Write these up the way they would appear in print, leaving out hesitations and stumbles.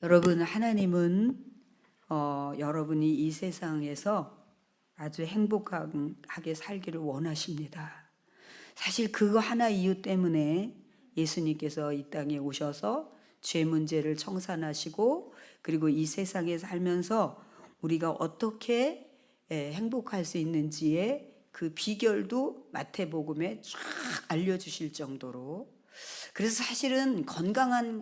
여러분, 하나님은 여러분이 이 세상에서 아주 행복하게 살기를 원하십니다. 사실 그거 하나 이유 때문에 예수님께서 이 땅에 오셔서 죄 문제를 청산하시고, 그리고 이 세상에 살면서 우리가 어떻게 행복할 수 있는지의 그 비결도 마태복음에 쫙 알려주실 정도로, 그래서 사실은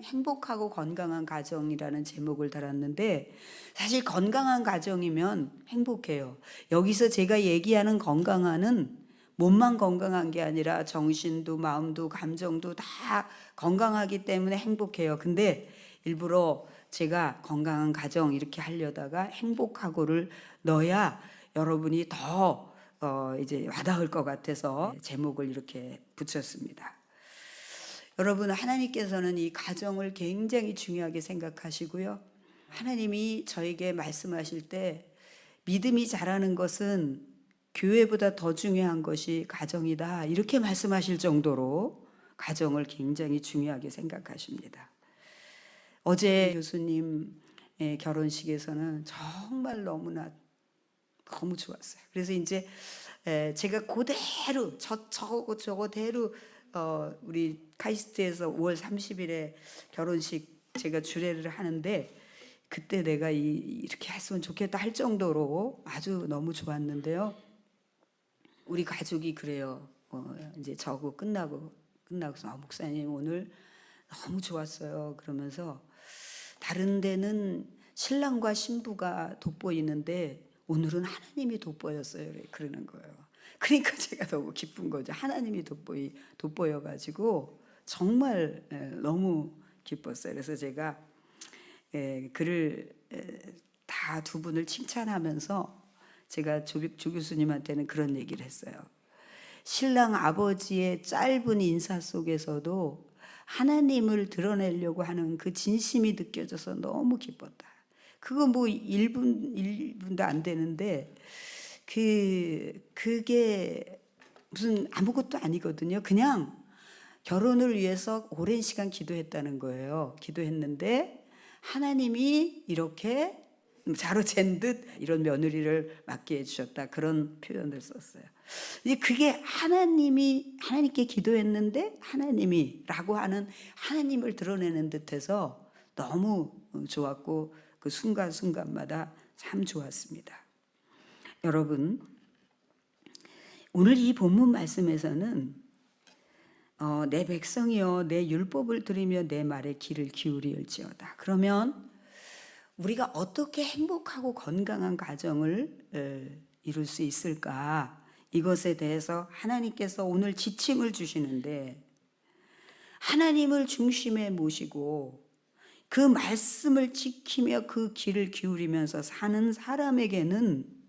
행복하고 건강한 가정이라는 제목을 달았는데, 사실 건강한 가정이면 행복해요. 여기서 제가 얘기하는 건강한은 몸만 건강한 게 아니라 정신도 마음도 감정도 다 건강하기 때문에 행복해요. 근데 일부러 제가 건강한 가정 이렇게 하려다가 행복하고를 넣어야 여러분이 더 이제 와닿을 것 같아서 제목을 이렇게 붙였습니다. 여러분, 하나님께서는 이 가정을 굉장히 중요하게 생각하시고요. 하나님이 저에게 말씀하실 때 믿음이 자라는 것은 교회보다 더 중요한 것이 가정이다, 이렇게 말씀하실 정도로 가정을 굉장히 중요하게 생각하십니다. 어제 교수님의 결혼식에서는 정말 너무 좋았어요. 그래서 이제 제가 그대로 저거대로 우리 카이스트에서 5월 30일에 결혼식 제가 주례를 하는데, 그때 내가 이렇게 했으면 좋겠다 할 정도로 아주 너무 좋았는데요. 우리 가족이 그래요. 이제 저거 끝나고서 목사님 오늘 너무 좋았어요. 그러면서 다른 데는 신랑과 신부가 돋보이는데 오늘은 하나님이 돋보였어요. 그러는 거예요. 그러니까 제가 너무 기쁜 거죠. 하나님이 돋보여가지고 정말 너무 기뻤어요. 그래서 제가 글을 다 두 분을 칭찬하면서 제가 조 교수님한테는 그런 얘기를 했어요. 신랑 아버지의 짧은 인사 속에서도 하나님을 드러내려고 하는 그 진심이 느껴져서 너무 기뻤다. 그거 뭐 1분도 안 되는데 그게 무슨 아무것도 아니거든요. 그냥 결혼을 위해서 오랜 시간 기도했다는 거예요. 기도했는데 하나님이 이렇게 자로 잰 듯 이런 며느리를 맡게 해주셨다, 그런 표현을 썼어요. 이제 그게 하나님께 기도했는데 하나님이라고 하는 하나님을 드러내는 듯해서 너무 좋았고, 그 순간순간마다 참 좋았습니다. 여러분, 오늘 이 본문 말씀에서는 내 백성이여 내 율법을 들으며 내 말에 귀를 기울일지어다. 그러면 우리가 어떻게 행복하고 건강한 가정을 이룰 수 있을까? 이것에 대해서 하나님께서 오늘 지침을 주시는데, 하나님을 중심에 모시고 그 말씀을 지키며 그 귀를 기울이면서 사는 사람에게는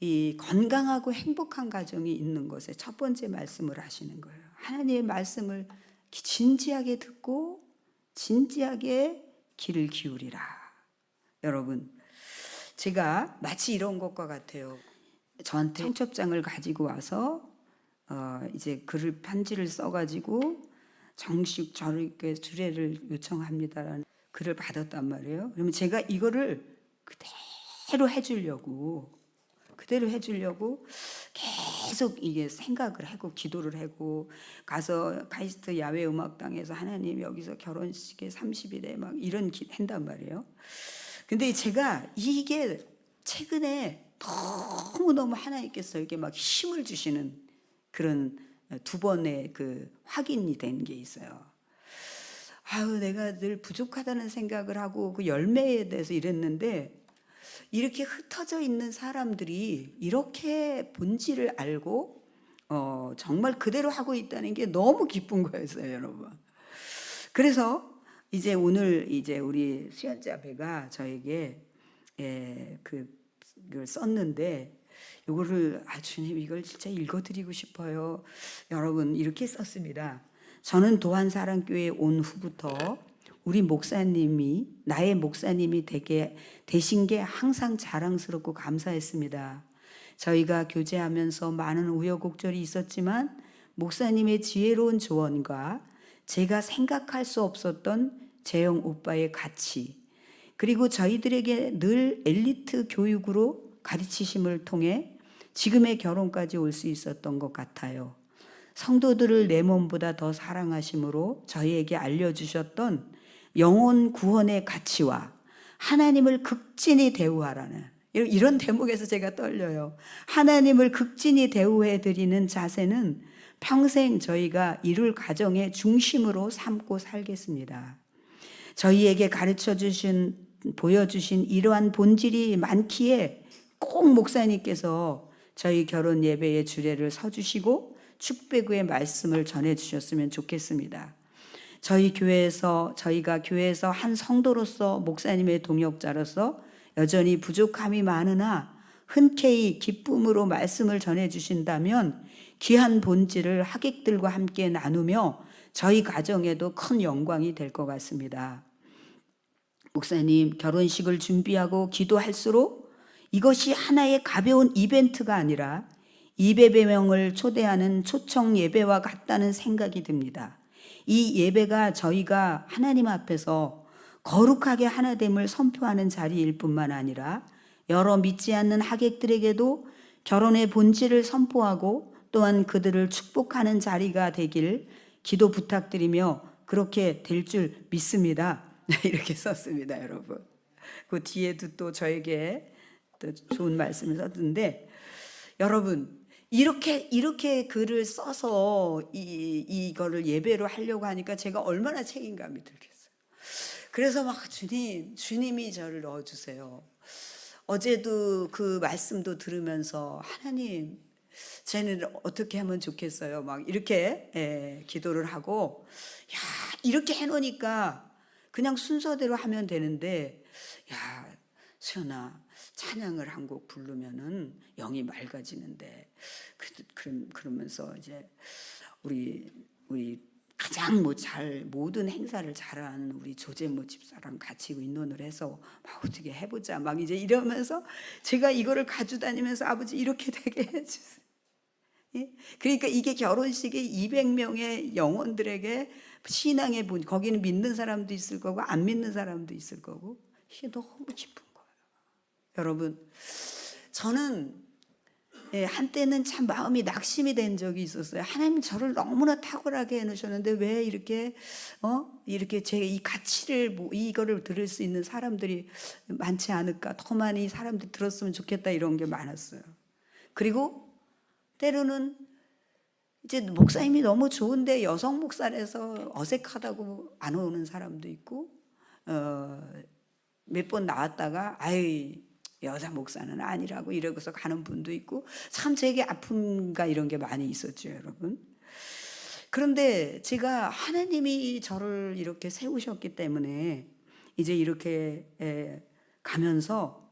이 건강하고 행복한 가정이 있는 것에 첫 번째 말씀을 하시는 거예요. 하나님의 말씀을 진지하게 듣고 진지하게 귀를 기울이라. 여러분, 제가 마치 이런 것과 같아요. 저한테 청첩장을 가지고 와서 이제 편지를 써가지고 정식 저렇게 주례를 요청합니다라는 글을 받았단 말이에요. 그러면 제가 이거를 그대로 해주려고 계속 이게 생각을 하고 기도를 하고, 가서 카이스트 야외 음악당에서 하나님 여기서 결혼식에 30일에 막 이런 한단 말이에요. 근데 제가 이게 최근에 너무너무 하나님께서 이렇게 막 힘을 주시는 그런 두 번의 그 확인이 된 게 있어요. 내가 늘 부족하다는 생각을 하고 그 열매에 대해서 이랬는데, 이렇게 흩어져 있는 사람들이 이렇게 본질을 알고 정말 그대로 하고 있다는 게 너무 기쁜 거였어요, 여러분. 그래서 이제 오늘 이제 우리 수연자배가 저에게 그걸 썼는데, 이거를 주님 이걸 진짜 읽어드리고 싶어요. 여러분, 이렇게 썼습니다. 저는 도안사랑교회 온 후부터 우리 목사님이 나의 목사님이 되신 게 항상 자랑스럽고 감사했습니다. 저희가 교제하면서 많은 우여곡절이 있었지만 목사님의 지혜로운 조언과 제가 생각할 수 없었던 재영 오빠의 가치, 그리고 저희들에게 늘 엘리트 교육으로 가르치심을 통해 지금의 결혼까지 올 수 있었던 것 같아요. 성도들을 내 몸보다 더 사랑하심으로 저희에게 알려주셨던 영혼 구원의 가치와 하나님을 극진히 대우하라는 이런 대목에서 제가 떨려요. 하나님을 극진히 대우해드리는 자세는 평생 저희가 이룰 가정의 중심으로 삼고 살겠습니다. 저희에게 보여주신 이러한 본질이 많기에 꼭 목사님께서 저희 결혼 예배의 주례를 서주시고 축배구의 말씀을 전해주셨으면 좋겠습니다. 저희가 교회에서 한 성도로서 목사님의 동역자로서 여전히 부족함이 많으나 흔쾌히 기쁨으로 말씀을 전해주신다면 귀한 본질을 하객들과 함께 나누며 저희 가정에도 큰 영광이 될 것 같습니다. 목사님, 결혼식을 준비하고 기도할수록 이것이 하나의 가벼운 이벤트가 아니라 200명을 초대하는 초청 예배와 같다는 생각이 듭니다. 이 예배가 저희가 하나님 앞에서 거룩하게 하나됨을 선포하는 자리일 뿐만 아니라 여러 믿지 않는 하객들에게도 결혼의 본질을 선포하고 또한 그들을 축복하는 자리가 되길 기도 부탁드리며 그렇게 될 줄 믿습니다. 이렇게 썼습니다, 여러분. 그 뒤에도 또 저에게 또 좋은 말씀을 썼는데, 여러분 이렇게 글을 써서 이거를 예배로 하려고 하니까 제가 얼마나 책임감이 들겠어요. 그래서 막 주님이 저를 넣어주세요. 어제도 그 말씀도 들으면서 하나님, 쟤는 어떻게 하면 좋겠어요. 막 이렇게 기도를 하고, 야, 이렇게 해놓으니까 그냥 순서대로 하면 되는데, 야, 수연아, 찬양을 한 곡 부르면은 영이 맑아지는데, 그러면서 이제 우리 가장 모든 행사를 잘하는 우리 조재모 집사랑 같이 의논을 해서 막 어떻게 해보자 막 이제 이러면서 제가 이거를 가져다니면서 아버지 이렇게 되게 해주세요. 예? 그러니까 이게 결혼식에 200명의 영혼들에게 신앙의 본, 거기는 믿는 사람도 있을 거고 안 믿는 사람도 있을 거고, 이게 너무 기쁜 거예요. 여러분, 저는 한때는 참 마음이 낙심이 된 적이 있었어요. 하나님 저를 너무나 탁월하게 해놓으셨는데 왜 이렇게 제 이 가치를 이거를 들을 수 있는 사람들이 많지 않을까? 더 많이 사람들이 들었으면 좋겠다, 이런 게 많았어요. 그리고 때로는 이제 목사님이 너무 좋은데 여성 목사라서 어색하다고 안 오는 사람도 있고, 몇 번 나왔다가 아이, 여자 목사는 아니라고 이러고서 가는 분도 있고, 참 제게 아픔과 이런 게 많이 있었죠, 여러분. 그런데 제가 하나님이 저를 이렇게 세우셨기 때문에 이제 이렇게 가면서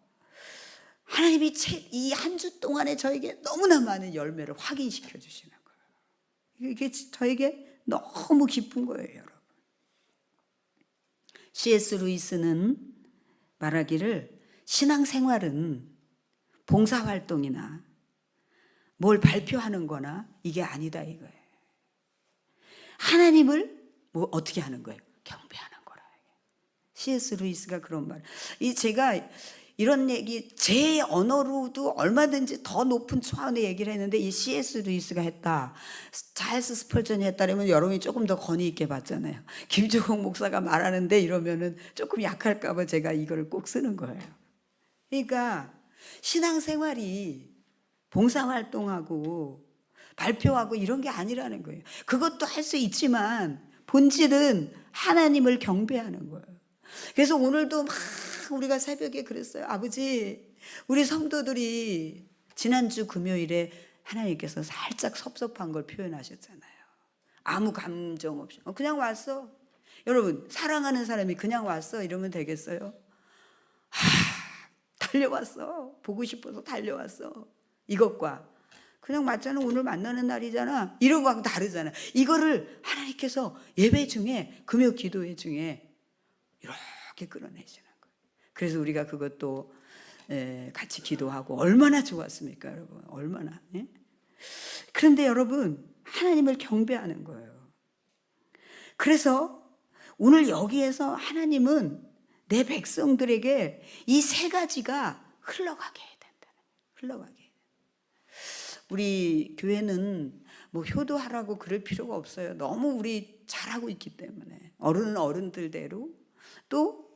하나님이 이 한 주 동안에 저에게 너무나 많은 열매를 확인시켜 주시는 거예요. 이게 저에게 너무 기쁜 거예요, 여러분. C.S. 루이스는 말하기를 신앙생활은 봉사활동이나 뭘 발표하는 거나 이게 아니다, 이거예요. 하나님을 어떻게 하는 거예요? 경배하는 거라. C.S. 루이스가 그런 말. 제가 이런 얘기 제 언어로도 얼마든지 더 높은 차원의 얘기를 했는데, 이 C.S. 루이스가 했다, 찰스 스펄전이 했다라면 여러분이 조금 더 권위 있게 봤잖아요. 김종국 목사가 말하는데 이러면은 조금 약할까 봐 제가 이거를 꼭 쓰는 거예요. 그러니까 신앙생활이 봉사활동하고 발표하고 이런 게 아니라는 거예요. 그것도 할 수 있지만 본질은 하나님을 경배하는 거예요. 그래서 오늘도 막 우리가 새벽에 그랬어요. 아버지, 우리 성도들이 지난주 금요일에 하나님께서 살짝 섭섭한 걸 표현하셨잖아요. 아무 감정 없이 그냥 왔어. 여러분, 사랑하는 사람이 그냥 왔어 이러면 되겠어요? 달려왔어. 보고 싶어서 달려왔어. 이것과 그냥 맞잖아, 오늘 만나는 날이잖아, 이런 거하고 다르잖아. 이거를 하나님께서 예배 중에, 금요 기도회 중에 이렇게 끌어내시는 거예요. 그래서 우리가 그것도 같이 기도하고 얼마나 좋았습니까, 여러분? 얼마나. 그런데 여러분, 하나님을 경배하는 거예요. 그래서 오늘 여기에서 하나님은 내 백성들에게 이 세 가지가 흘러가게 해야 된다. 흘러가게. 우리 교회는 뭐 효도하라고 그럴 필요가 없어요. 너무 우리 잘하고 있기 때문에. 어른은 어른들대로, 또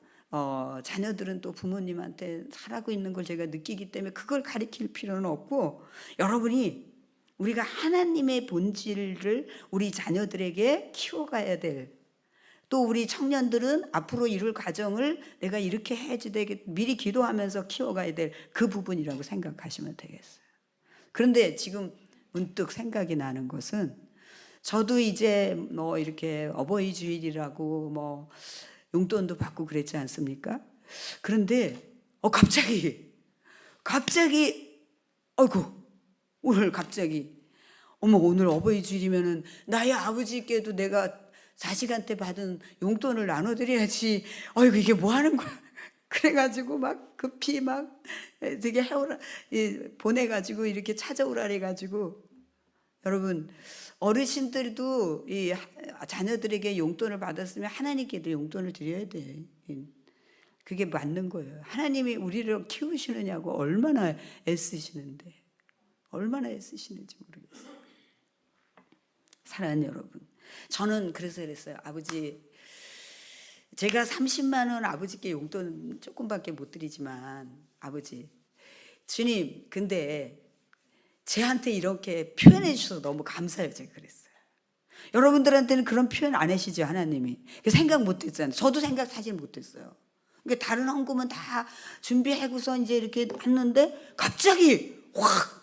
자녀들은 또 부모님한테 잘하고 있는 걸 제가 느끼기 때문에 그걸 가리킬 필요는 없고, 여러분이 우리가 하나님의 본질을 우리 자녀들에게 키워가야 될, 또 우리 청년들은 앞으로 이룰 가정을 내가 이렇게 해야지 되게 미리 기도하면서 키워가야 될 그 부분이라고 생각하시면 되겠어요. 그런데 지금 문득 생각이 나는 것은, 저도 이제 뭐 이렇게 어버이 주일이라고 뭐 용돈도 받고 그랬지 않습니까? 그런데 갑자기 아이고, 오늘 갑자기 오늘 어버이 주일이면은 나의 아버지께도 내가 자식한테 받은 용돈을 나눠드려야지. 아이고, 이게 뭐 하는 거야? 그래가지고 막 급히 막 되게 보내가지고 이렇게 찾아오라 해가지고, 여러분, 어르신들도 이 자녀들에게 용돈을 받았으면 하나님께도 용돈을 드려야 돼. 그게 맞는 거예요. 하나님이 우리를 키우시느냐고 얼마나 애쓰시는데, 얼마나 애쓰시는지 모르겠어요. 사랑하는 여러분, 저는 그래서 그랬어요. 아버지, 제가 30만 원 아버지께 용돈 조금밖에 못 드리지만, 아버지, 주님, 근데 제한테 이렇게 표현해 주셔서 너무 감사해요. 제가 그랬어요. 여러분들한테는 그런 표현 안 하시죠, 하나님이? 생각 못 했잖아요. 저도 생각 사실 못 했어요. 그러니까 다른 헌금은 다 준비하고서 이제 이렇게 했는데 갑자기 확!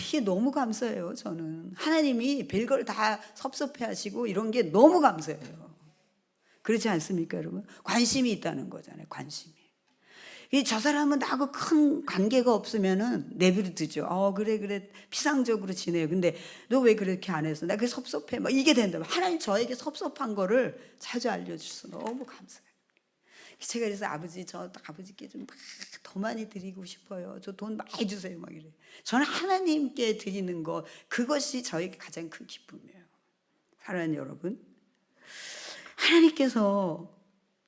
이게 너무 감사해요. 저는 하나님이 별걸 다 섭섭해 하시고 이런 게 너무 감사해요. 그렇지 않습니까, 여러분? 관심이 있다는 거잖아요. 관심이. 저 사람은 나하고 큰 관계가 없으면은 내버려두죠. 그래 피상적으로 지내요. 근데 너 왜 그렇게 안 했어? 나 그게 섭섭해. 막 이게 된다면 하나님 저에게 섭섭한 거를 자주 알려주셔서 너무 감사해요. 제가 그래서 저 아버지께 좀 더 많이 드리고 싶어요. 저 돈 많이 주세요. 막 이래. 저는 하나님께 드리는 거, 그것이 저에게 가장 큰 기쁨이에요. 사랑하는 여러분, 하나님께서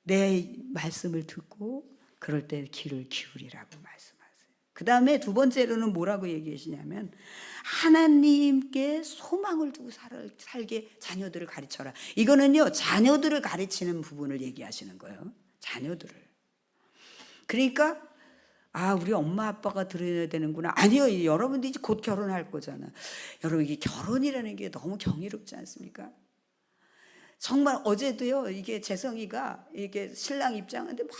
내 말씀을 듣고 그럴 때 귀를 기울이라고 말씀하세요. 그 다음에 두 번째로는 뭐라고 얘기하시냐면, 하나님께 소망을 두고 살게 자녀들을 가르쳐라. 이거는요, 자녀들을 가르치는 부분을 얘기하시는 거예요. 자녀들을. 그러니까 우리 엄마 아빠가 들어야 되는구나. 아니요, 여러분들이 곧 결혼할 거잖아. 여러분, 이게 결혼이라는 게 너무 경이롭지 않습니까? 정말 어제도요, 이게 재성이가 이게 신랑 입장하는데 막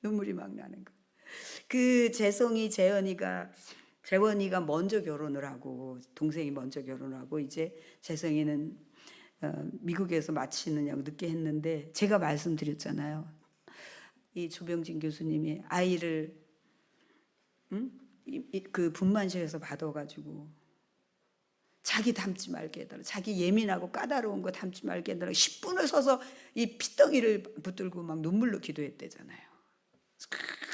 눈물이 막 나는 거. 그 재원이가 먼저 결혼을 하고, 동생이 먼저 결혼을 하고, 이제 재성이는 미국에서 마치느냐고 늦게 했는데, 제가 말씀드렸잖아요. 이 조병진 교수님이 아이를 그 분만실에서 받아가지고 자기 닮지 말게 해달라. 자기 예민하고 까다로운 거 닮지 말게 해달라. 10분을 서서 이 핏덩이를 붙들고 막 눈물로 기도했대잖아요.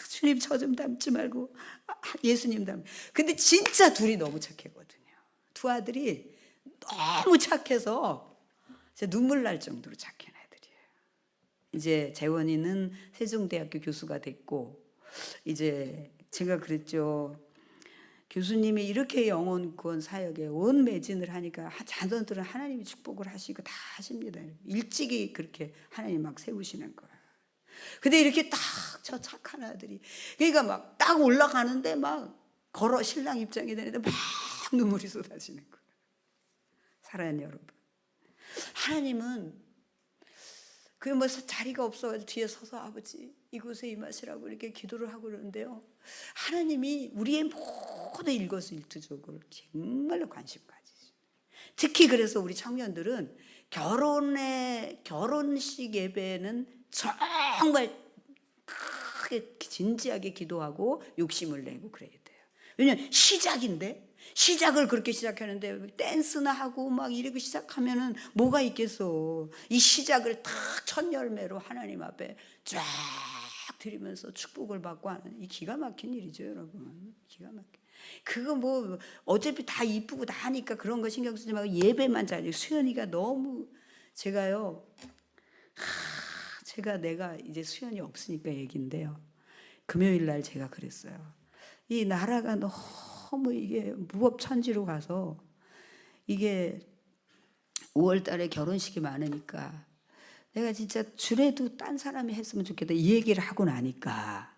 주님, 저 좀 닮지 말고 예수님 닮. 근데 진짜 둘이 너무 착했거든요. 두 아들이 너무 착해서 진짜 눈물 날 정도로 착한 애들이에요. 이제 재원이는 세종대학교 교수가 됐고, 이제 제가 그랬죠. 교수님이 이렇게 영혼구원 사역에 온 매진을 하니까 자녀들은 하나님이 축복을 하시고 다 하십니다. 일찍이 그렇게 하나님 막 세우시는 거예요. 근데 이렇게 딱 저 착한 아들이, 그러니까 막 딱 올라가는데 막 신랑 입장이 되는데 막 눈물이 쏟아지는 거예요. 사랑하는 여러분, 하나님은 뭐 자리가 없어가지고 뒤에 서서 아버지 이곳에 임하시라고 이렇게 기도를 하고 그러는데요, 하나님이 우리의 모든 일거수일투족을 정말로 관심 가지죠. 특히 그래서 우리 청년들은 결혼식 예배는 정말 크게 진지하게 기도하고 욕심을 내고 그래야 돼요. 왜냐면 시작을 그렇게 시작하는데 댄스나 하고 막 이렇게 시작하면은 뭐가 있겠어. 이 시작을 딱 첫 열매로 하나님 앞에 쫙 드리면서 축복을 받고 하는, 이 기가 막힌 일이죠, 여러분. 기가 막힌. 그거 어차피 다 이쁘고 다 하니까 그런 거 신경 쓰지 말고 예배만 잘해. 수연이가 너무 제가요, 내가 이제 수연이 없으니까 얘기인데요. 금요일 날 제가 그랬어요. 이 나라가 너무 이게 무법천지로 가서 이게 5월 달에 결혼식이 많으니까 내가 진짜 주례도 딴 사람이 했으면 좋겠다 이 얘기를 하고 나니까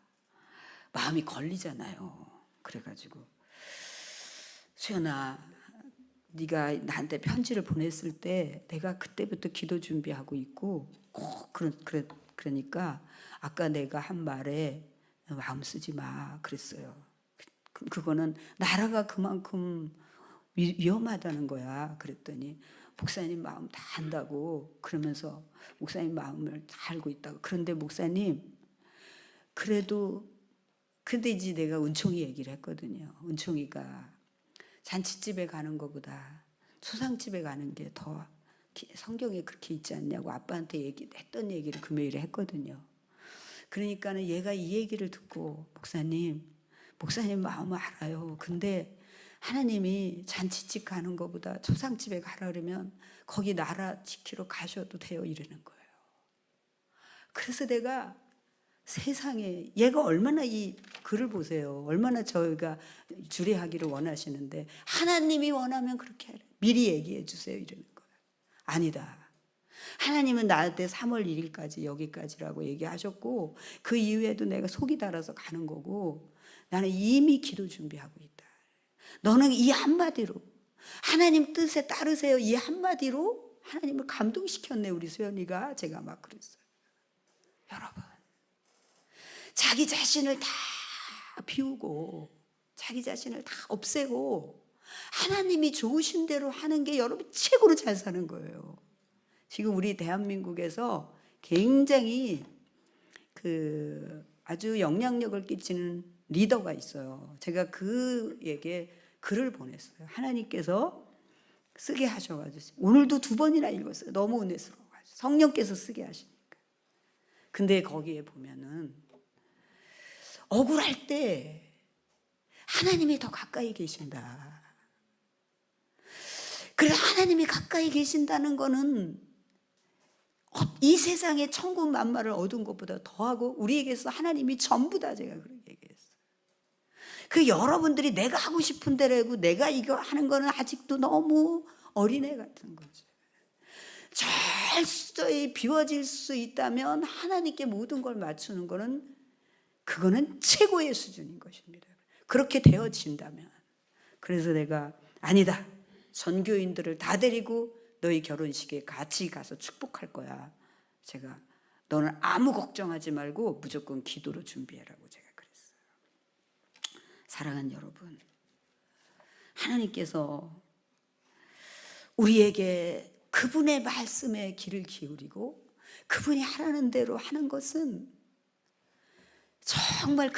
마음이 걸리잖아요. 그래가지고 수연아, 네가 나한테 편지를 보냈을 때 내가 그때부터 기도 준비하고 있고 꼭 그러니까 아까 내가 한 말에 마음 쓰지 마 그랬어요. 그거는 나라가 그만큼 위험하다는 거야. 그랬더니 목사님 마음 다 안다고 그러면서 목사님 마음을 다 알고 있다고. 그런데 목사님 그래도 근데 이제 내가 은총이 얘기를 했거든요. 은총이가 잔치집에 가는 것보다 초상집에 가는 게 더 성경에 그렇게 있지 않냐고 아빠한테 했던 얘기를 금요일에 했거든요. 그러니까는 얘가 이 얘기를 듣고 목사님 마음을 알아요. 근데 하나님이 잔치집 가는 것보다 초상집에 가라 그러면 거기 나라 지키러 가셔도 돼요 이러는 거예요. 그래서 내가 세상에 얘가 얼마나 이 글을 보세요. 얼마나 저희가 주례하기를 원하시는데 하나님이 원하면 그렇게 해라. 미리 얘기해 주세요 이러는 거예요. 아니다. 하나님은 나한테 3월 1일까지 여기까지라고 얘기하셨고 그 이후에도 내가 속이 달아서 가는 거고 나는 이미 기도 준비하고 있다. 너는 이 한마디로 하나님 뜻에 따르세요. 이 한마디로 하나님을 감동시켰네 우리 수연이가. 제가 막 그랬어요. 여러분 자기 자신을 다 비우고 자기 자신을 다 없애고 하나님이 좋으신 대로 하는 게 여러분 최고로 잘 사는 거예요. 지금 우리 대한민국에서 굉장히 아주 영향력을 끼치는 리더가 있어요. 제가 그에게 글을 보냈어요. 하나님께서 쓰게 하셔가지고 오늘도 2번이나 읽었어요. 너무 은혜스러워가지고 성령께서 쓰게 하시니까. 근데 거기에 보면은 억울할 때 하나님이 더 가까이 계신다. 그래서 하나님이 가까이 계신다는 거는 이 세상에 천국 만마를 얻은 것보다 더하고 우리에게서 하나님이 전부다. 제가 그렇게 얘기했어요. 그 여러분들이 내가 하고 싶은 대로 하고 내가 이거 하는 거는 아직도 너무 어린애 같은 거죠. 철저히 비워질 수 있다면 하나님께 모든 걸 맞추는 거는 그거는 최고의 수준인 것입니다. 그렇게 되어진다면. 그래서 내가 아니다. 전교인들을 다 데리고 너희 결혼식에 같이 가서 축복할 거야. 제가 너는 아무 걱정하지 말고 무조건 기도로 준비해라고 제가 그랬어요. 사랑하는 여러분, 하나님께서 우리에게 그분의 말씀에 귀를 기울이고 그분이 하라는 대로 하는 것은 정말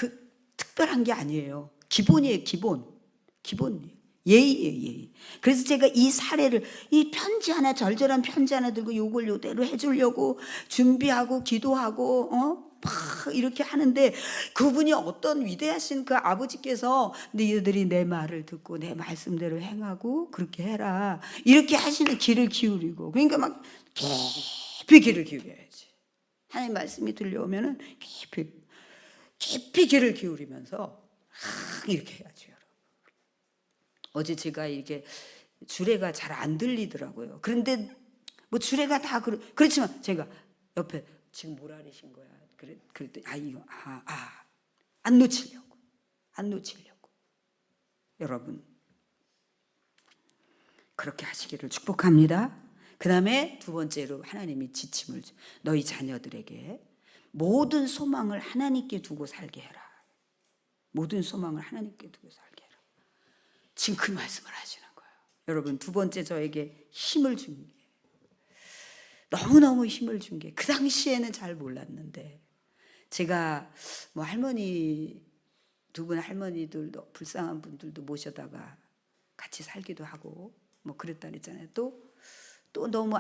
특별한 게 아니에요. 기본이에요. 기본이에요. 예의예요. 예의. 그래서 제가 이 사례를 이 편지 하나 절절한 편지 하나 들고 요걸 요대로 해주려고 준비하고 기도하고 막 이렇게 하는데 그분이 어떤 위대하신 그 아버지께서 너희들이 내 말을 듣고 내 말씀대로 행하고 그렇게 해라 이렇게 하시는 귀를 기울이고 그러니까 막 깊이 귀를 기울여야지. 하나님 말씀이 들려오면은 깊이 귀를 기울이면서 이렇게 해야죠. 여러분. 어제 제가 이게 주례가 잘 안 들리더라고요. 그런데 뭐 주례가 다 그렇지만 제가 옆에 지금 뭐라 그러신 거야. 그랬더니 이거 안 놓치려고. 여러분 그렇게 하시기를 축복합니다. 그 다음에 2번째로 하나님이 지침을 너희 자녀들에게 모든 소망을 하나님께 두고 살게 해라. 모든 소망을 하나님께 두고 살게 해라. 지금 그 말씀을 하시는 거예요. 여러분 2번째 저에게 힘을 준 게 너무너무 힘을 준 게 그 당시에는 잘 몰랐는데 제가 뭐 할머니 2분 할머니들도 불쌍한 분들도 모셔다가 같이 살기도 하고 뭐 그랬다 그랬잖아요. 또 너무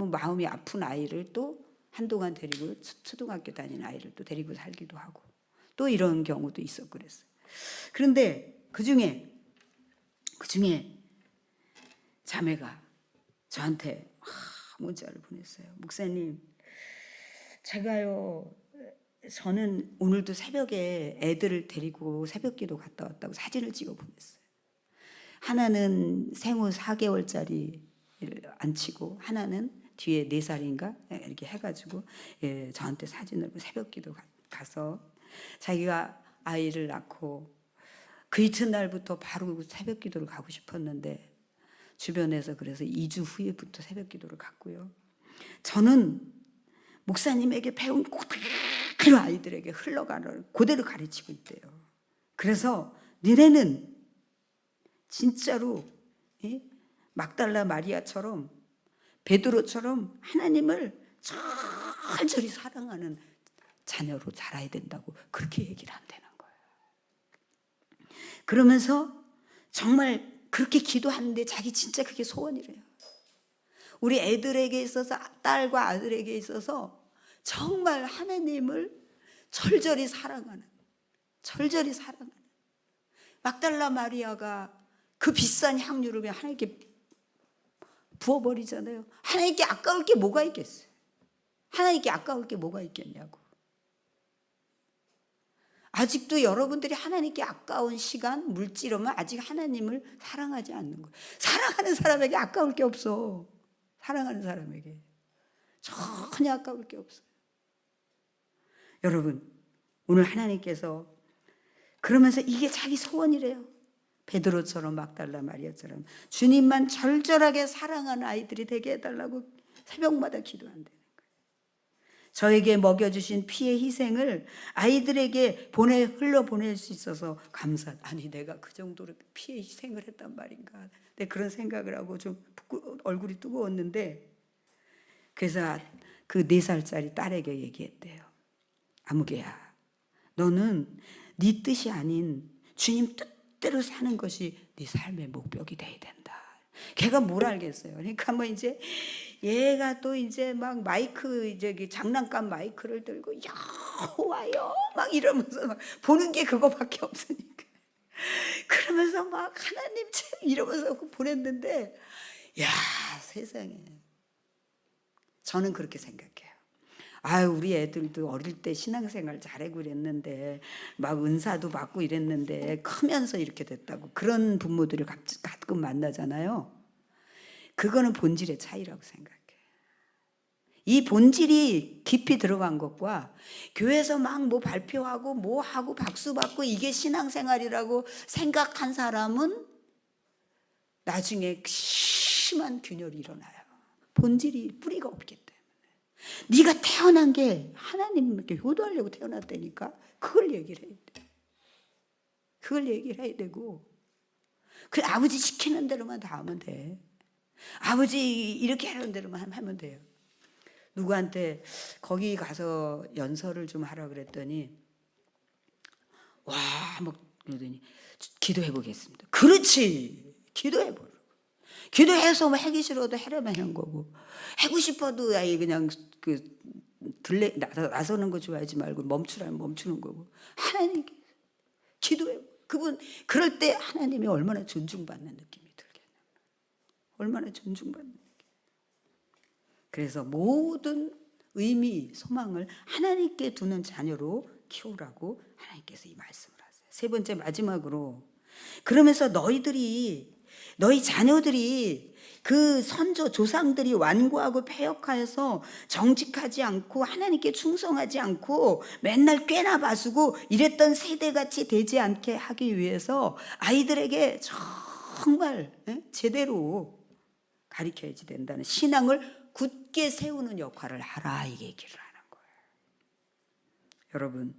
마음이 아픈 아이를 또 한동안 데리고 초등학교 다니는 아이를 또 데리고 살기도 하고 또 이런 경우도 있었고 그랬어요. 그런데 그 중에 자매가 저한테 문자를 보냈어요. 목사님, 저는 오늘도 새벽에 애들을 데리고 새벽기도 갔다 왔다고 사진을 찍어 보냈어요. 하나는 생후 4개월짜리를 안치고 하나는 뒤에 4살인가 이렇게 해가지고 저한테 사진을 새벽기도 가서 자기가 아이를 낳고 그 이튿날부터 바로 새벽기도를 가고 싶었는데 주변에서 그래서 2주 후에부터 새벽기도를 갔고요. 저는 목사님에게 배운 그대로 아이들에게 흘러가는 그대로 가르치고 있대요. 그래서 너네는 진짜로 막달라 마리아처럼 베드로처럼 하나님을 절절히 사랑하는 자녀로 자라야 된다고 그렇게 얘기를 한다는 거예요. 그러면서 정말 그렇게 기도하는데 자기 진짜 그게 소원이래요. 우리 애들에게 있어서, 딸과 아들에게 있어서 정말 하나님을 절절히 사랑하는 막달라 마리아가 그 비싼 향유를 그냥 하나님께 부어버리잖아요. 하나님께 아까울 게 뭐가 있겠어요? 하나님께 아까울 게 뭐가 있겠냐고. 아직도 여러분들이 하나님께 아까운 시간, 물질이면 아직 하나님을 사랑하지 않는 거예요. 사랑하는 사람에게 아까울 게 없어. 사랑하는 사람에게 전혀 아까울 게 없어요. 여러분, 오늘 하나님께서 그러면서 이게 자기 소원이래요. 베드로처럼 막달라 마리아처럼 주님만 절절하게 사랑하는 아이들이 되게 해달라고 새벽마다 기도한다는 거예요. 저에게 먹여주신 피의 희생을 아이들에게 흘려보낼 수 있어서 아니 내가 그 정도로 피의 희생을 했단 말인가. 내 그런 생각을 하고 좀 얼굴이 뜨거웠는데, 그래서 그 4살짜리 딸에게 얘기했대요. 아무개야, 너는 네 뜻이 아닌 주님 뜻대로 사는 것이 네 삶의 목적이 돼야 된다. 걔가 뭘 알겠어요. 그러니까 뭐 이제 얘가 또 이제 막 마이크 장난감 마이크를 들고 여호와여 막 이러면서 막 보는 게 그거밖에 없으니까 그러면서 막 하나님 이러면서 보냈는데, 야 세상에, 저는 그렇게 생각해요. 우리 애들도 어릴 때 신앙생활 잘하고 그랬는데 막 은사도 받고 이랬는데 크면서 이렇게 됐다고 그런 부모들을 가끔 만나잖아요. 그거는 본질의 차이라고 생각해요. 이 본질이 깊이 들어간 것과 교회에서 막 뭐 발표하고 뭐 하고 박수 받고 이게 신앙생활이라고 생각한 사람은 나중에 심한 균열이 일어나요. 본질이 뿌리가 없기 때문에. 네가 태어난 게 하나님께 효도하려고 태어났다니까 그걸 얘기를 해야 돼. 그걸 얘기를 해야 되고, 그 아버지 시키는 대로만 다 하면 돼. 아버지 이렇게 하는 대로만 하면 돼요. 누구한테 거기 가서 연설을 좀 하라 그랬더니 막 그러더니 기도해 보겠습니다. 그렇지, 기도해 보라고. 기도해서 뭐 하기 싫어도 하려면 하는 거고, 하고 싶어도 아예 그냥 나서는 거 좋아하지 말고 멈추라면 멈추는 거고. 하나님께 기도해. 그분 그럴 때 하나님이 얼마나 존중받는 느낌이 들겠냐. 얼마나 존중받는 느낌. 그래서 모든 의미, 소망을 하나님께 두는 자녀로 키우라고 하나님께서 이 말씀을 하세요. 세 번째 마지막으로, 그러면서 너희 자녀들이 그 선조 조상들이 완고하고 패역하여서 정직하지 않고 하나님께 충성하지 않고 맨날 꾀나 바수고 이랬던 세대같이 되지 않게 하기 위해서 아이들에게 정말 제대로 가르쳐야지 된다는, 신앙을 굳게 세우는 역할을 하라, 이 얘기를 하는 거예요. 여러분,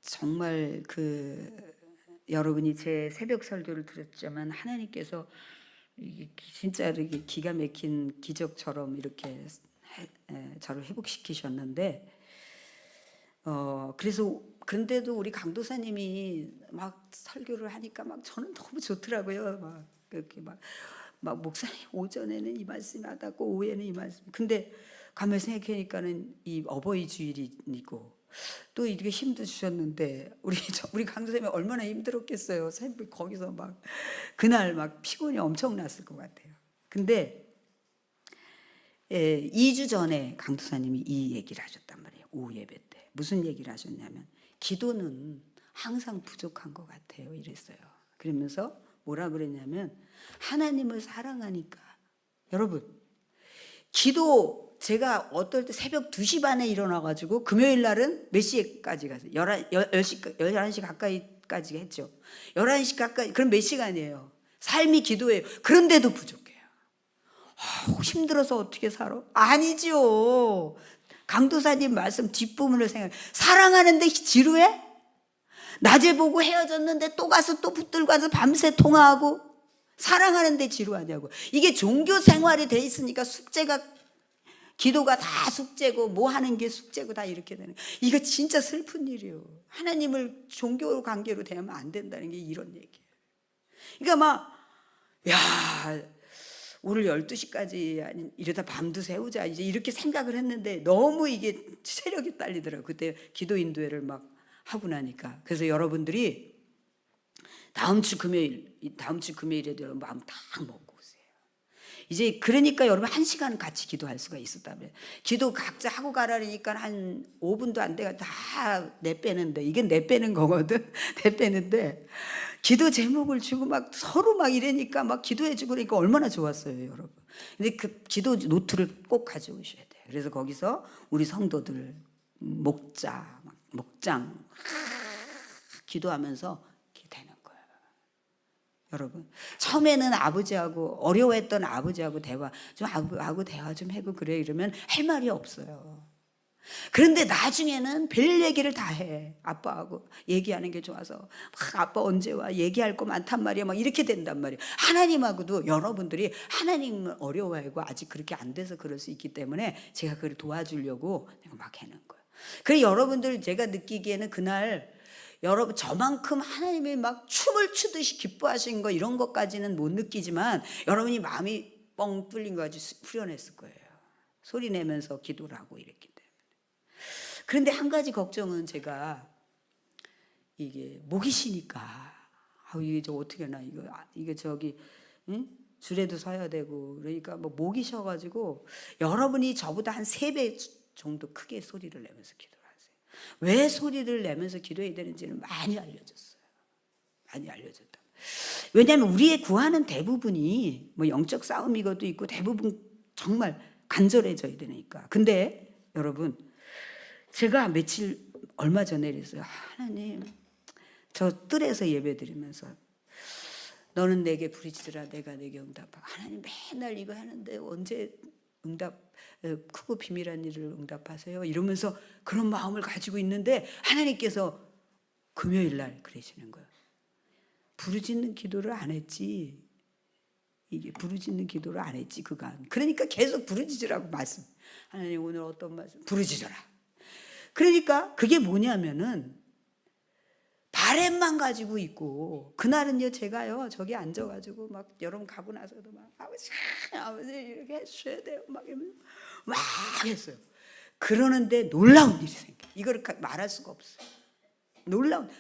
정말 여러분이 제 새벽 설교를 들었지만 하나님께서 진짜 이렇게 기가 막힌 기적처럼 이렇게 저를 회복시키셨는데, 그런데도 우리 강도사님이 막 설교를 하니까 막 저는 너무 좋더라고요. 막 그렇게 막 목사님 오전에는 이 말씀 하다고 오후에는 이 말씀. 근데 가만히 생각하니까는 이 어버이 주일이고 또 이렇게 힘도 주셨는데 우리 강도쌤이 얼마나 힘들었겠어요. 새벽 거기서 막 그날 막 피곤이 엄청났을 것 같아요. 근데 2주 전에 강도사님이 이 얘기를 하셨단 말이에요. 오후 예배 때 무슨 얘기를 하셨냐면 기도는 항상 부족한 것 같아요. 이랬어요. 그러면서 뭐라 그랬냐면 하나님을 사랑하니까. 여러분 기도 제가 어떨 때 새벽 2시 반에 일어나가지고 금요일 날은 몇 시까지 갔어요? 11시 가까이까지 했죠. 11시 가까이. 그럼 몇 시간이에요? 삶이 기도예요. 그런데도 부족해요. 힘들어서 어떻게 살아? 아니죠. 강도사님 말씀 뒷부분을 생각해. 사랑하는데 지루해? 낮에 보고 헤어졌는데 또 가서 또 붙들고 가서 밤새 통화하고 사랑하는데 지루하냐고. 이게 종교 생활이 돼 있으니까 숙제가 기도가 다 숙제고 뭐 하는 게 숙제고 다 이렇게 되는. 이거 진짜 슬픈 일이에요. 하나님을 종교 관계로 대하면 안 된다는 게 이런 얘기예요. 그러니까 막 야 오늘 12시까지 이러다 밤도 새우자 이제 이렇게 생각을 했는데 너무 이게 체력이 딸리더라고요. 그때 기도 인도회를 막 하고 나니까. 그래서 여러분들이 다음 주 금요일에도 마음 딱 먹고 오세요. 이제 그러니까 여러분 1시간 같이 기도할 수가 있었다면 기도 각자 하고 가라니까 한 5분도 안 돼가 다 내빼는데 이게 내빼는 거거든. 내빼는데 기도 제목을 주고 막 서로 막 이러니까 막 기도해 주고 그러니까 얼마나 좋았어요, 여러분. 근데 그 기도 노트를 꼭 가져오셔야 돼요. 그래서 거기서 우리 성도들 목장 기도하면서 되는 거예요. 여러분 처음에는 아버지하고 어려워했던 아버지하고 대화 좀 하고 대화 좀 하고 그래 이러면 할 말이 없어요. 그런데 나중에는 별 얘기를 다 해. 아빠하고 얘기하는 게 좋아서 막 아빠 언제 와 얘기할 거 많단 말이야 막 이렇게 된단 말이에요. 하나님하고도 여러분들이 하나님을 어려워하고 아직 그렇게 안 돼서 그럴 수 있기 때문에 제가 그걸 도와주려고 막 하는 거예요. 그래 여러분들 제가 느끼기에는 그날 여러분 저만큼 하나님이 막 춤을 추듯이 기뻐하신 거 이런 것까지는 못 느끼지만 여러분이 마음이 뻥 뚫린 거 아주 후련했을 거예요. 소리 내면서 기도를 하고 이랬기 때문에. 그런데 한 가지 걱정은 제가 이게 목이 쉬니까 이게 저 어떻게 하나 이게 저기 줄에도 서야 되고 그러니까 뭐 목이 쉬어가지고 여러분이 저보다 한 3배 정도 크게 소리를 내면서 기도를 하세요. 왜 소리를 내면서 기도해야 되는지는 많이 알려졌어요. 많이 알려졌다. 왜냐하면 우리의 구하는 대부분이 뭐 영적 싸움이것도 있고 대부분 정말 간절해져야 되니까. 근데 여러분 제가 얼마 전에 이랬어요. 하나님 저 뜰에서 예배 드리면서 너는 내게 부르짖으라 내가 내게 응답하라. 하나님 맨날 이거 하는데 언제 크고 비밀한 일을 응답하세요? 이러면서 그런 마음을 가지고 있는데 하나님께서 금요일 날 그러시는 거예요. 부르짖는 기도를 안 했지. 이게 부르짖는 기도를 안 했지 그간. 그러니까 계속 부르짖으라고 말씀. 하나님 오늘 어떤 말씀? 부르짖어라. 그러니까 그게 뭐냐면은 바램만 가지고 있고 그날은요 제가요 저기 앉아가지고 막 여러분 가고 나서도 막 아버지 이렇게 해주셔야 돼요 막 했어요. 그러는데 놀라운 일이 생겨. 이걸 말할 수가 없어요. 놀라운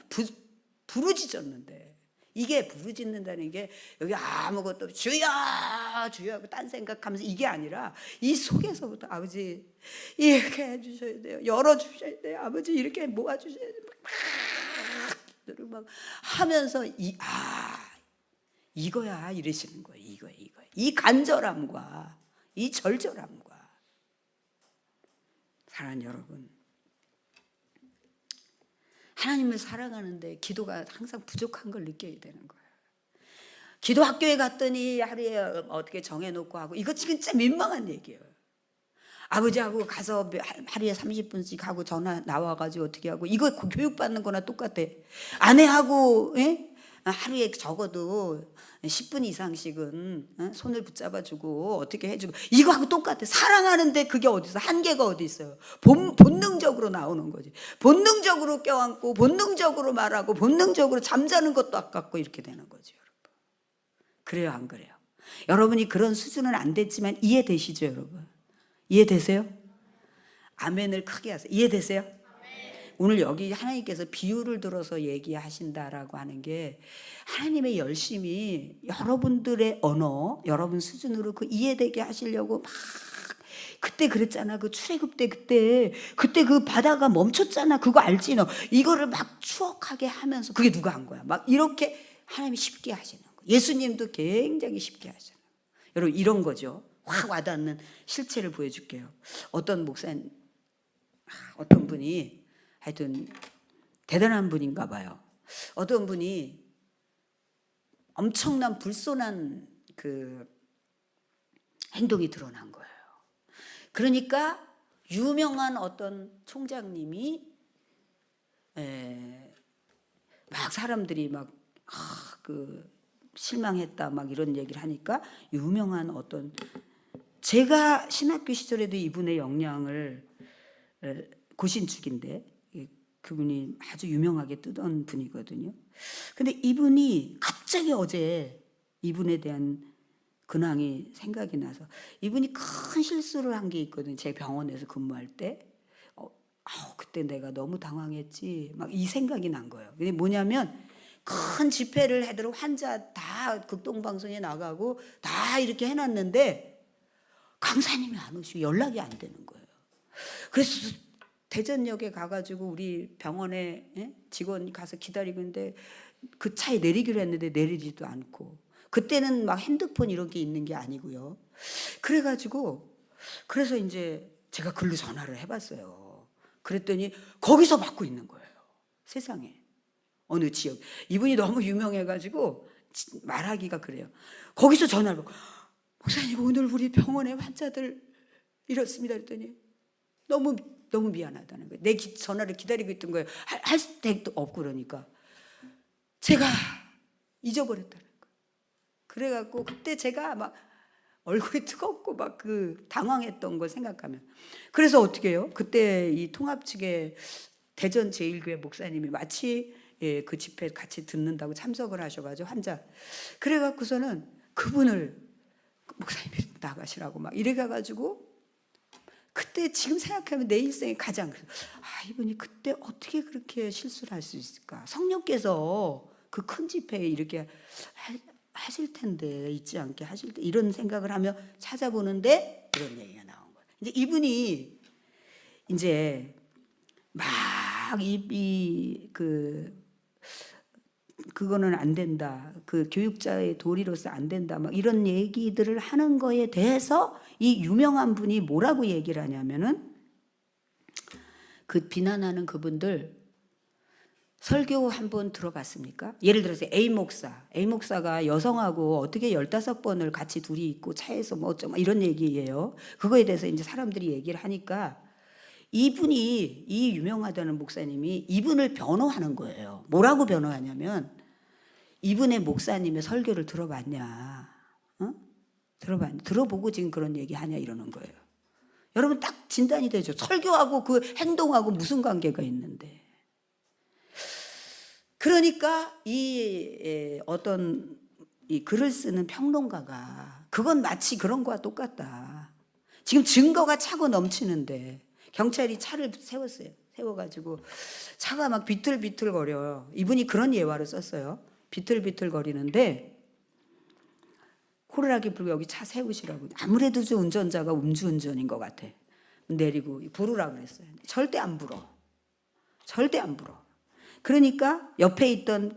부르짖었는데 이게 부르짖는다는 게 여기 아무것도 주여 하고 딴 생각하면서 이게 아니라 이 속에서부터 아버지 이렇게 해주셔야 돼요. 열어주셔야 돼요. 아버지 이렇게 모아주셔야 돼요. 막 하면서 이거야 이러시는 거예요. 이거야. 이 간절함과 이 절절함과 사랑하는 여러분 하나님을 사랑하는데 기도가 항상 부족한 걸 느껴야 되는 거예요. 기도 학교에 갔더니 하루에 어떻게 정해놓고 하고 이거 진짜 민망한 얘기예요. 아버지하고 가서 하루에 30분씩 하고 전화 나와가지고 어떻게 하고 이거 교육받는 거나 똑같아. 아내하고 하루에 적어도 10분 이상씩은 손을 붙잡아주고 어떻게 해주고 이거하고 똑같아. 사랑하는데 그게 어디서 한계가 어디 있어요. 본능적으로 나오는 거지. 본능적으로 껴안고 본능적으로 말하고 본능적으로 잠자는 것도 아깝고 이렇게 되는 거죠. 여러분. 그래요 안 그래요? 여러분이 그런 수준은 안 됐지만 이해되시죠 여러분? 이해되세요? 아멘을 크게 하세요. 이해되세요? 오늘 여기 하나님께서 비유를 들어서 얘기하신다라고 하는 게 하나님의 열심히 여러분들의 언어, 여러분 수준으로 그 이해되게 하시려고 막 그때 그랬잖아. 그 출애굽 때 그때 그 바다가 멈췄잖아. 그거 알지 너? 이거를 막 추억하게 하면서 그게 누가 한 거야? 막 이렇게 하나님이 쉽게 하시는 거예요. 예수님도 굉장히 쉽게 하시는 거예요. 여러분 이런 거죠. 확 와닿는 실체를 보여줄게요. 어떤 목사님, 어떤 분이 하여튼 대단한 분인가 봐요. 어떤 분이 엄청난 불손한 그 행동이 드러난 거예요. 그러니까 유명한 어떤 총장님이 막 사람들이 막 그 실망했다 막 이런 얘기를 하니까 유명한 어떤 제가 신학교 시절에도 이분의 영향을 고신축인데 그분이 아주 유명하게 뜨던 분이거든요. 근데 이분이 갑자기 어제 이분에 대한 근황이 생각이 나서 이분이 큰 실수를 한 게 있거든요. 제 병원에서 근무할 때 그때 내가 너무 당황했지 막 이 생각이 난 거예요. 근데 뭐냐면 큰 집회를 해도록 환자 다 극동방송에 나가고 다 이렇게 해놨는데 강사님이 안 오시고 연락이 안 되는 거예요. 그래서 대전역에 가가지고 우리 병원에 직원이 가서 기다리고 있는데 그 차에 내리기로 했는데 내리지도 않고 그때는 막 핸드폰 이런 게 있는 게 아니고요. 그래가지고 그래서 이제 제가 글로 전화를 해봤어요. 그랬더니 거기서 받고 있는 거예요. 세상에 어느 지역 이분이 너무 유명해가지고 말하기가 그래요. 거기서 전화를 받고 목사님 오늘 우리 병원의 환자들 이렇습니다. 그랬더니 너무 미안하다는 거예요. 내 전화를 기다리고 있던 거예요. 할 수도 없고 그러니까 제가 잊어버렸다는 거예요. 그래갖고 그때 제가 막 얼굴이 뜨겁고 막 그 당황했던 걸 생각하면 그래서 어떻게 해요? 그때 이 통합 측의 대전 제일교회 목사님이 마치 그 집회 같이 듣는다고 참석을 하셔가지고 환자 그래갖고서는 그분을 목사님이 나가시라고 막 이래가지고 그때 지금 생각하면 내 일생에 가장 이분이 그때 어떻게 그렇게 실수를 할 수 있을까? 성령께서 그 큰 집회에 이렇게 하실 텐데 잊지 않게 하실 때 이런 생각을 하며 찾아보는데 이런 얘기가 나온 거예요. 이제 이분이 이제 막 그거는 안 된다. 그 교육자의 도리로서 안 된다. 막 이런 얘기들을 하는 거에 대해서 이 유명한 분이 뭐라고 얘기를 하냐면은 그 비난하는 그분들 설교 한번 들어봤습니까? 예를 들어서 A 목사가 여성하고 어떻게 15번을 같이 둘이 있고 차에서 뭐 어쩌고 이런 얘기예요. 그거에 대해서 이제 사람들이 얘기를 하니까 이분이 이 유명하다는 목사님이 이분을 변호하는 거예요. 뭐라고 변호하냐면 이분의 목사님의 설교를 들어봤냐? 들어보고 지금 그런 얘기하냐 이러는 거예요. 여러분 딱 진단이 되죠. 설교하고 그 행동하고 무슨 관계가 있는데. 그러니까 어떤 이 글을 쓰는 평론가가 그건 마치 그런 거와 똑같다. 지금 증거가 차고 넘치는데 경찰이 차를 세웠어요. 세워가지고 차가 막 비틀비틀거려요. 이분이 그런 예화를 썼어요. 비틀비틀거리는데 호루라기 불고 여기 차 세우시라고. 아무래도 저 운전자가 음주운전인 것 같아. 내리고 부르라 그랬어요. 절대 안 불어. 절대 안 불어. 그러니까 옆에 있던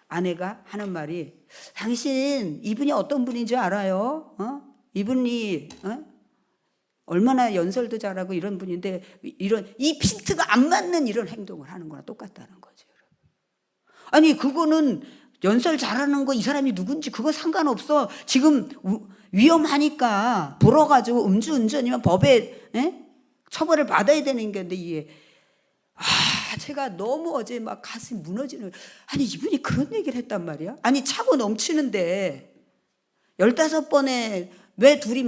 아내가 하는 말이 당신 이분이 어떤 분인 줄 알아요? 이분이 얼마나 연설도 잘하고 이런 분인데 이런 이 핀트가 안 맞는 이런 행동을 하는 거나 똑같다는 거죠. 아니 그거는 연설 잘하는 거 이 사람이 누군지 그거 상관없어. 지금 위험하니까 불어가지고 음주운전이면 법에 처벌을 받아야 되는 건데 이게 제가 너무 어제 막 가슴이 무너지는 아니 이분이 그런 얘기를 했단 말이야. 아니 차고 넘치는데 15번에 왜 둘이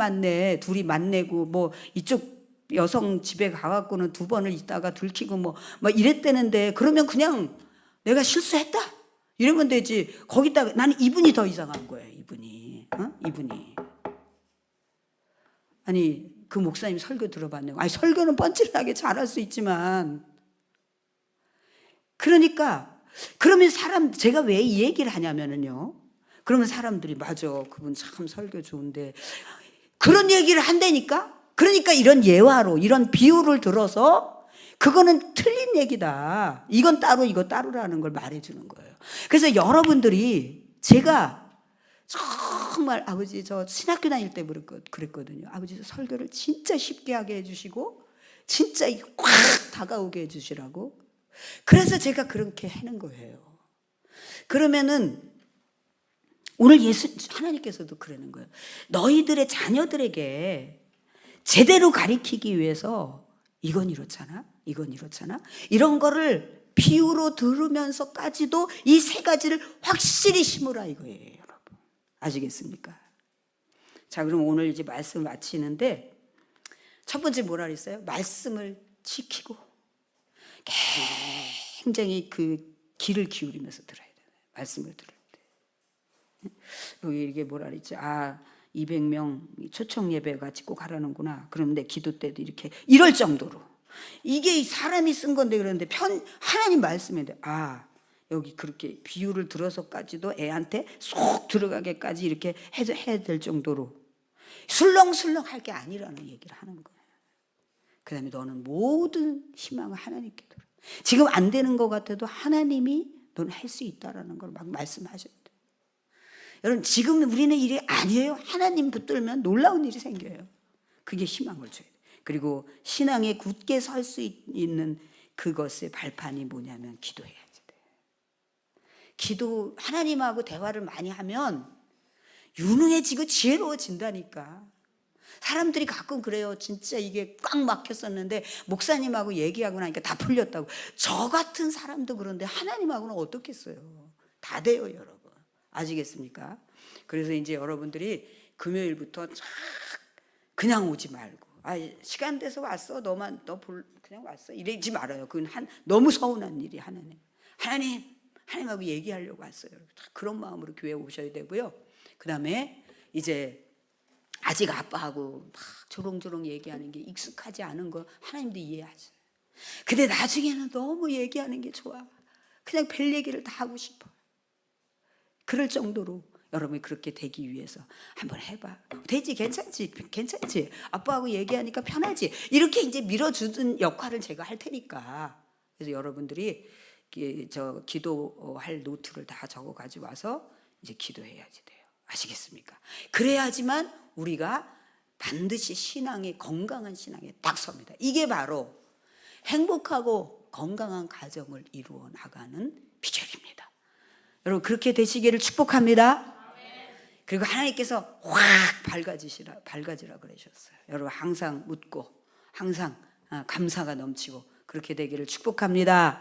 만내고 뭐 이쪽 여성 집에 가갖고는 2번을 있다가 들키고 뭐 이랬다는데 그러면 그냥 내가 실수했다 이러면 되지. 거기다가 나는 이분이 더 이상한 거예요. 이분이 아니 그 목사님 설교 들어봤네요. 아니 설교는 뻔질하게 잘할 수 있지만 그러니까 그러면 제가 왜 이 얘기를 하냐면은요, 그러면 사람들이 맞아, 그분 참 설교 좋은데, 그런 얘기를 한다니까. 그러니까 이런 예화로, 이런 비유를 들어서 그거는 틀린 얘기다, 이건 따로 이거 따로라는 걸 말해주는 거예요. 그래서 여러분들이, 제가 정말 아버지 저 신학교 다닐 때 그랬거든요. 아버지 설교를 진짜 쉽게 하게 해주시고 진짜 확 다가오게 해주시라고. 그래서 제가 그렇게 하는 거예요. 그러면은 오늘 하나님께서도 그러는 거예요. 너희들의 자녀들에게 제대로 가리키기 위해서 이건 이렇잖아, 이건 이렇잖아, 이런 거를 비유로 들으면서까지도 이 세 가지를 확실히 심으라 이거예요, 여러분. 아시겠습니까? 자, 그럼 오늘 이제 말씀 마치는데, 첫 번째 뭐라 그랬어요? 말씀을 지키고 굉장히 그 귀를 기울이면서 들어야 돼요. 말씀을 들을 때. 여기 이게 뭐라 그랬지? 200명 초청 예배 같이 꼭 하라는구나. 그럼 내 기도 때도 이렇게 이럴 정도로. 이게 사람이 쓴 건데, 그런데 하나님 말씀인데, 여기 그렇게 비유를 들어서까지도 애한테 쏙 들어가게까지 이렇게 해야 될 정도로 술렁술렁 할 게 아니라는 얘기를 하는 거예요. 그 다음에 너는 모든 희망을 하나님께 들어. 지금 안 되는 것 같아도 하나님이 너는 할 수 있다라는 걸 막 말씀하셔야 돼요. 여러분, 지금 우리는 일이 아니에요. 하나님 붙들면 놀라운 일이 생겨요. 그게 희망을 줘야 돼요. 그리고 신앙에 굳게 설 수 있는 그것의 발판이 뭐냐면 기도해야지 돼요. 기도, 하나님하고 대화를 많이 하면 유능해지고 지혜로워진다니까. 사람들이 가끔 그래요. 진짜 이게 꽉 막혔었는데 목사님하고 얘기하고 나니까 다 풀렸다고. 저 같은 사람도 그런데 하나님하고는 어떻겠어요. 다 돼요, 여러분. 아시겠습니까? 그래서 이제 여러분들이 금요일부터 그냥 오지 말고, 시간 돼서 왔어, 너 그냥 왔어, 이러지 말아요. 그건 너무 서운한 일이. 하나님하고 얘기하려고 왔어요. 그런 마음으로 교회 오셔야 되고요. 그 다음에 이제 아직 아빠하고 막 조롱조롱 얘기하는 게 익숙하지 않은 거 하나님도 이해하죠. 근데 나중에는 너무 얘기하는 게 좋아. 그냥 별 얘기를 다 하고 싶어. 그럴 정도로 여러분이 그렇게 되기 위해서 한번 해봐. 되지, 괜찮지. 아빠하고 얘기하니까 편하지. 이렇게 이제 밀어주는 역할을 제가 할 테니까. 그래서 여러분들이 저 기도할 노트를 다 적어 가지고 와서 이제 기도해야지 돼요. 아시겠습니까? 그래야지만 우리가 반드시 건강한 신앙에 딱 섭니다. 이게 바로 행복하고 건강한 가정을 이루어 나가는 비결입니다. 여러분, 그렇게 되시기를 축복합니다. 그리고 하나님께서 확 밝아지라 그러셨어요. 여러분, 항상 웃고 항상 감사가 넘치고 그렇게 되기를 축복합니다.